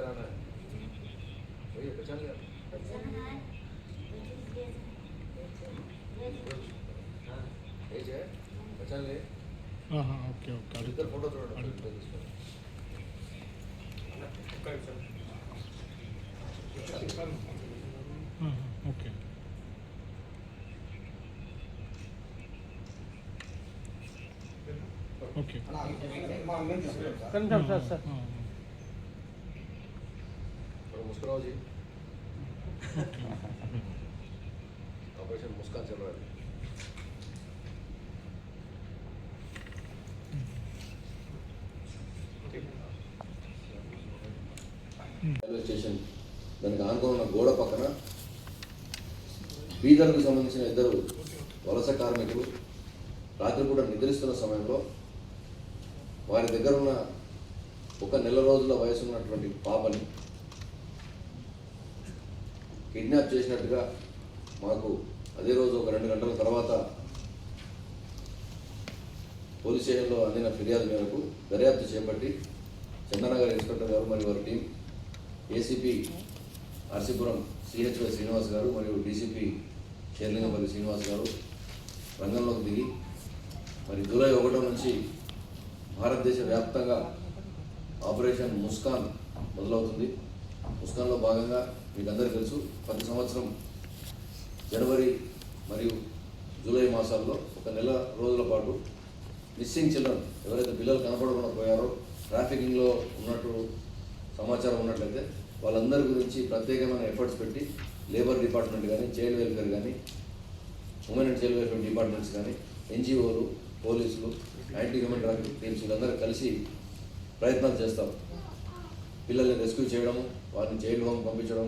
कराना है, वही पहचान लिया। एज है, पहचान ले। ఓకే ఓకే इधर फोटो थोड़ा ఓకే ఓకే कंफर्म सर थोड़ा मुस्कुराओ जी। ऑपरेशन मुस्कान चल रहा है। రైల్వే స్టేషన్ దానికి ఆనుకుని ఉన్న గోడ పక్కన బీదర్కు సంబంధించిన ఇద్దరు వలస కార్మికులు రాత్రిపూట నిద్రిస్తున్న సమయంలో వారి దగ్గర ఉన్న 1 నెల రోజుల వయసు ఉన్నటువంటి పాపని కిడ్నాప్ చేసినట్టుగా మాకు అదే రోజు ఒక 2 గంటల తర్వాత పోలీస్ స్టేషన్లో అందిన ఫిర్యాదు మేరకు దర్యాప్తు చేపట్టి చందనగర్ ఇన్స్పెక్టర్ గారు మరియు వారి టీం ఏసీపీ ఆర్సీపురం సిహెచ్వై శ్రీనివాస్ గారు మరియు డీసీపీ షేర్లింగంపల్లి శ్రీనివాస్ గారు రంగంలోకి దిగి మరి జూలై 1 నుంచి భారతదేశ వ్యాప్తంగా ఆపరేషన్ ముస్కాన్ మొదలవుతుంది. ముస్కాన్లో భాగంగా మీకు అందరికీ తెలుసు, ప్రతి సంవత్సరం జనవరి మరియు జూలై మాసాల్లో 1 నెల రోజుల పాటు మిస్సింగ్ చిల్డ్రన్ ఎవరైతే పిల్లలు కనపడకుండా పోయారో, ట్రాఫికింగ్లో ఉన్నట్టు సమాచారం ఉన్నట్లయితే వాళ్ళందరి గురించి ప్రత్యేకమైన ఎఫర్ట్స్ పెట్టి లేబర్ డిపార్ట్మెంట్ కానీ, చైల్డ్ వెల్ఫేర్ కానీ, women and child welfare departments కానీ, ఎన్జిఓలు, పోలీసులు, యాంటీ హ్యూమన్ ట్రాఫికింగ్ టీమ్స్ వీళ్ళందరూ కలిసి ప్రయత్నాలు చేస్తాం. పిల్లల్ని రెస్క్యూ చేయడము, వారిని చైల్డ్ హోమ్ పంపించడం,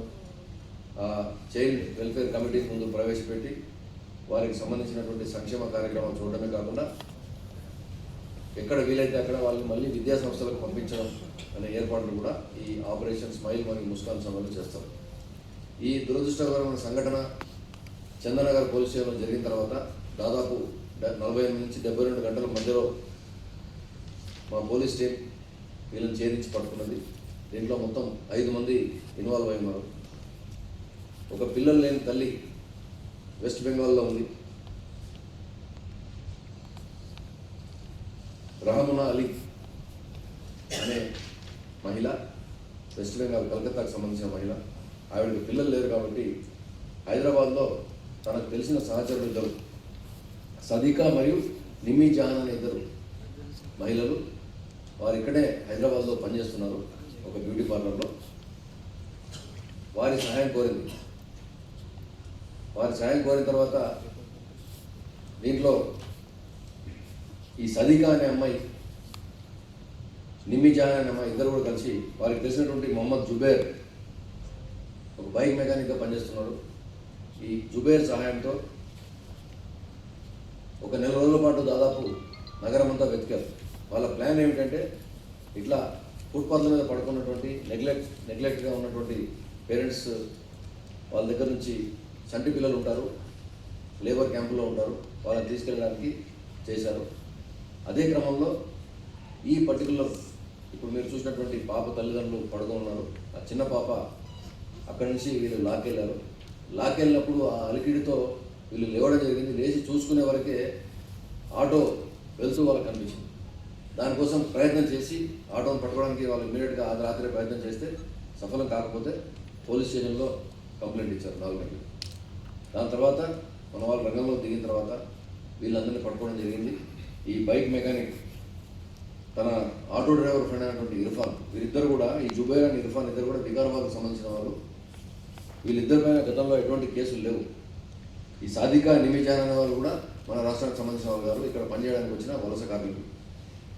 చైల్డ్ వెల్ఫేర్ కమిటీ ముందు ప్రవేశపెట్టి వారికి సంబంధించినటువంటి సంక్షేమ కార్యక్రమాలు చూడడమే కాకుండా ఎక్కడ వీలైతే అక్కడ వాళ్ళని మళ్ళీ విద్యా సంస్థలకు పంపించడం అనే ఏర్పాట్లు కూడా ఈ ఆపరేషన్ స్మైల్ మరియు ముస్కాన్ సమయంలో చేస్తాం. ఈ దురదృష్టకరమైన సంఘటన చందనగర్ పోలీస్ స్టేషన్లో జరిగిన తర్వాత దాదాపు 48 నుంచి 72 గంటల మధ్యలో మా పోలీస్ టీం వీళ్ళని ఛేదించి పట్టుకున్నది. దీంట్లో మొత్తం 5 మంది ఇన్వాల్వ్ అయి ఉన్నారు. ఒక పిల్లలు లేని తల్లి వెస్ట్ బెంగాల్లో ఉంది. రహమునా అలీ అనే మహిళ, వెస్ట్ బెంగాల్ కలకత్తాకు సంబంధించిన మహిళ. ఆవిడకి పిల్లలు లేరు కాబట్టి హైదరాబాద్లో తనకు తెలిసిన సహచరులు ఇద్దరు, సదికా మరియు నిమ్మి జహాన్ అనే ఇద్దరు మహిళలు, వారు ఇక్కడే హైదరాబాద్లో పనిచేస్తున్నారు ఒక బ్యూటీ పార్లర్లో. వారి సహాయం కోరింది. వారి సహాయం కోరిన తర్వాత దీంట్లో ఈ సదికా అనే అమ్మాయి, నిమ్మి జహాన్ అనే అమ్మాయి ఇద్దరు కూడా కలిసి వారికి తెలిసినటువంటి మొహమ్మద్ జుబేర్ ఒక బైక్ మెకానిక్గా పనిచేస్తున్నాడు. ఈ జుబేర్ సహాయంతో 1 నెల రోజుల పాటు దాదాపు నగరం అంతా వెతికారు. వాళ్ళ ప్లాన్ ఏమిటంటే ఇట్లా ఫుట్పాత్ల మీద పడుకున్నటువంటి నెగ్లెక్ట్గా ఉన్నటువంటి పేరెంట్స్ వాళ్ళ దగ్గర నుంచి చంటి పిల్లలు ఉంటారు, లేబర్ క్యాంపులో ఉంటారు, వాళ్ళని తీసుకెళ్ళడానికి చేశారు. అదే క్రమంలో ఈ పర్టికులర్ ఇప్పుడు మీరు చూసినటువంటి పాప తల్లిదండ్రులు పడుకొని ఉన్నారు. ఆ చిన్న పాప అక్కడి నుంచి వీళ్ళు లాక్కెళ్ళారు. లాక్కెళ్ళినప్పుడు ఆ అలికిడితో వీళ్ళు లేవడం జరిగింది. లేచి చూసుకునే వరకే ఆటో వెళ్తూ వాళ్ళకి కనిపించింది. దానికోసం ప్రయత్నం చేసి ఆటోను పట్టుకోవడానికి వాళ్ళు ఇమీడియట్గా ఆ రాత్రి ప్రయత్నం చేస్తే సఫలం కాకపోతే పోలీస్ స్టేషన్లో కంప్లైంట్ ఇచ్చారు 4 గంటలు. దాని తర్వాత మన వాళ్ళు రంగంలో దిగిన తర్వాత వీళ్ళందరినీ పట్టుకోవడం జరిగింది. ఈ బైక్ మెకానిక్ తన ఆటో డ్రైవర్ ఫ్రెండ్ అయినటువంటి ఇర్ఫాన్, వీరిద్దరు కూడా ఈ జుబైర్ అండ్ ఇర్ఫాన్ ఇద్దరు కూడా వికారాబాద్కు సంబంధించిన వాళ్ళు. వీళ్ళిద్దరిపైన గతంలో ఎటువంటి కేసులు లేవు. ఈ సాదికా నిమ్మి జహాన్ అనే వాళ్ళు కూడా మన రాష్ట్రానికి సంబంధించిన వాళ్ళు గారు, ఇక్కడ పనిచేయడానికి వచ్చిన వలస కార్మికులు.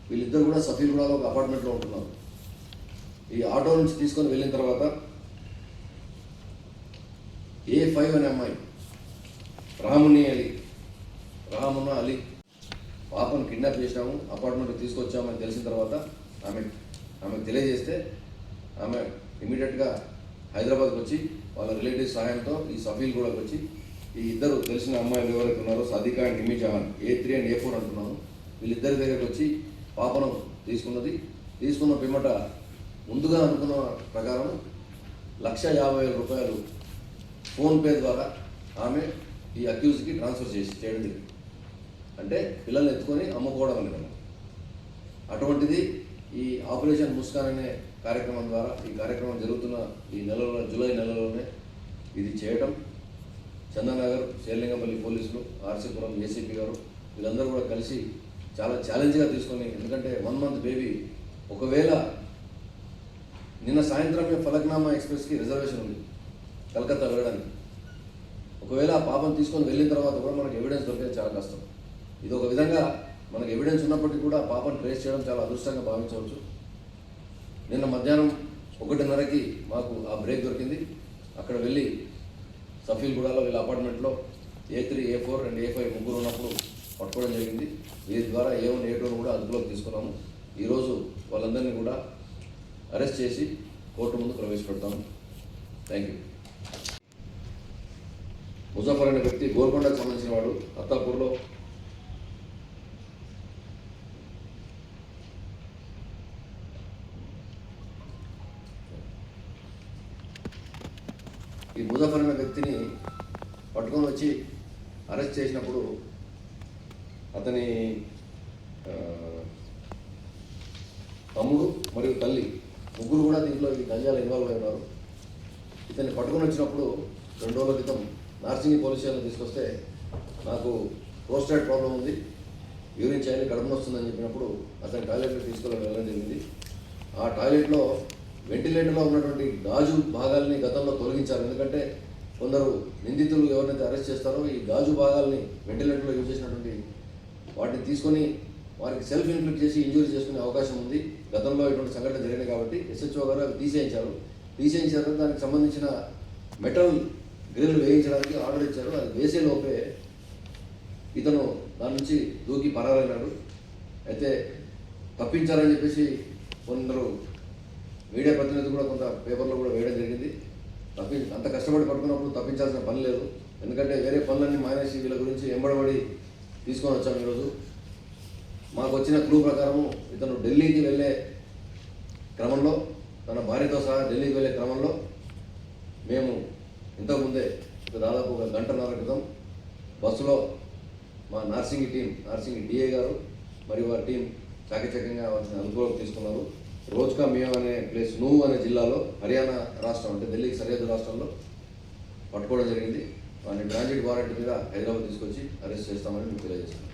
వీళ్ళిద్దరు కూడా సఫీల్గూడలో ఒక అపార్ట్మెంట్లో ఉంటున్నారు. ఈ ఆటో నుంచి తీసుకొని వెళ్ళిన తర్వాత A5 అనే అమ్మాయి రహమునా అలీ పాపను కిడ్నాప్ చేసినాము, అపార్ట్మెంట్కి తీసుకొచ్చామని తెలిసిన తర్వాత ఆమెకు తెలియజేస్తే ఆమె ఇమీడియట్గా హైదరాబాద్కి వచ్చి వాళ్ళ రిలేటివ్స్ సహాయంతో ఈ సఫీల్గూడకు వచ్చి ఈ ఇద్దరు తెలిసిన అమ్మాయిలు ఎవరైతే ఉన్నారో Sadika and Nimmi Jahan, A3 and A4 అంటున్నాము, వీళ్ళిద్దరి దగ్గరికి వచ్చి పాపను తీసుకున్నది. తీసుకున్న పిమ్మట ముందుగా అనుకున్న ప్రకారం 1,50,000 రూపాయలు ఫోన్పే ద్వారా ఆమె ఈ అక్యూజ్కి ట్రాన్స్ఫర్ చేయడం జరిగింది. అంటే పిల్లల్ని ఎత్తుకొని అమ్ముకోవడం అనేది. అటువంటిది ఈ ఆపరేషన్ ముస్కాన్ అనే కార్యక్రమం ద్వారా ఈ కార్యక్రమం జరుగుతున్న ఈ నెలలో జూలై నెలలోనే ఇది చేయడం చందనగర్, శేర్లింగపల్లి పోలీసులు, ఆర్సీపురం ఏసీపీ గారు వీళ్ళందరూ కూడా కలిసి చాలా ఛాలెంజ్గా తీసుకొని, ఎందుకంటే 1 month బేబీ ఒకవేళ నిన్న సాయంత్రమే ఫలక్నామా ఎక్స్ప్రెస్కి రిజర్వేషన్ ఉంది కలకత్తా వెళ్ళడానికి. ఒకవేళ ఆ పాపను తీసుకొని వెళ్ళిన తర్వాత కూడా మనకు ఎవిడెన్స్ దొరికేది చాలా కష్టం. ఇది ఒక విధంగా మనకు ఎవిడెన్స్ ఉన్నప్పటికీ కూడా పాపను ట్రేస్ చేయడం చాలా అదృష్టంగా భావించవచ్చు. నిన్న మధ్యాహ్నం 1:30కి మాకు ఆ బ్రేక్ దొరికింది. అక్కడ వెళ్ళి సఫీల్గూడలో వీళ్ళ అపార్ట్మెంట్లో A3, A4 అండ్ A5 ముగ్గురు ఉన్నప్పుడు పట్టుకోవడం జరిగింది. వీరి ద్వారా A1, A2 కూడా అదుపులోకి తీసుకున్నాము. ఈరోజు వాళ్ళందరినీ కూడా అరెస్ట్ చేసి కోర్టు ముందు ప్రవేశపెడతాము. Thank you. ముజఫర్ అనే వ్యక్తి గోల్కొండకు సంబంధించిన వాడు. అత్తాపూర్లో ఈ ముజఫర్ అనే వ్యక్తిని పట్టుకొని వచ్చి అరెస్ట్ చేసినప్పుడు అతని తమ్ముడు మరియు తల్లి ముగ్గురు కూడా దీంట్లో ఈ గంజాలు ఇన్వాల్వ్ అయి ఉన్నారు. ఇతన్ని పట్టుకొని వచ్చినప్పుడు 2 రోజుల క్రితం నార్సింగి పోలీస్ స్టేషన్లో తీసుకొస్తే నాకు ప్రోస్టేట్ ప్రాబ్లం ఉంది, యూరిన్ చేయాలి, కడుపు వస్తుందని చెప్పినప్పుడు అతని టాయిలెట్కి వెళ్ళడం జరిగింది. ఆ టాయిలెట్లో వెంటిలేటర్లో ఉన్నటువంటి గాజు భాగాల్ని గతంలో తొలగించారు. ఎందుకంటే కొందరు నిందితులు ఎవరినైతే అరెస్ట్ చేస్తారో ఈ గాజు భాగాల్ని వెంటిలేటర్లో యూజ్ చేసినటువంటి వాటిని తీసుకొని వారికి సెల్ఫ్ ఇన్ఫ్లిక్ట్ చేసి ఇంజూరీ చేసుకునే అవకాశం ఉంది. గతంలో ఇటువంటి సంఘటన జరిగింది కాబట్టి SHO గారు అవి తీసేయించారు. దానికి సంబంధించిన మెటల్ గ్రిల్ వేయించడానికి ఆర్డర్ ఇచ్చారు. అది వేసే లోపే ఇతను దాని నుంచి దూకి పరారైనాడు. అయితే తప్పించాలని చెప్పేసి కొందరు మీడియా ప్రతినిధులు కూడా కొంత పేపర్లో కూడా వేయడం జరిగింది. అంత కష్టపడి పట్టుకున్నప్పుడు తప్పించాల్సిన పని లేదు. ఎందుకంటే వేరే పనులన్నీ మానేసి వీళ్ళ గురించి ఎంబడబడి తీసుకొని వచ్చాము. ఈరోజు మాకు వచ్చిన క్లూ ప్రకారము ఇతను ఢిల్లీకి వెళ్ళే క్రమంలో, తన భార్యతో సహా ఢిల్లీకి వెళ్ళే క్రమంలో మేము ఇంతకుముందే దాదాపు 1 గంటన్నర క్రితం బస్సులో మా నార్సింగి DA గారు మరియు వారి టీం చాకచక్యంగా వాటిని అనుభవం తీసుకున్నారు. రోజుకా మియా అనే ప్లేస్ నూహ్ అనే జిల్లాలో హర్యానా రాష్ట్రం అంటే ఢిల్లీకి సరిహద్దు రాష్ట్రంలో పట్టుకోవడం జరిగింది. వారిని ట్రాన్సిట్ వారెంట్ మీద హైదరాబాద్ తీసుకొచ్చి అరెస్ట్ చేస్తామని మీకు తెలియజేస్తాను.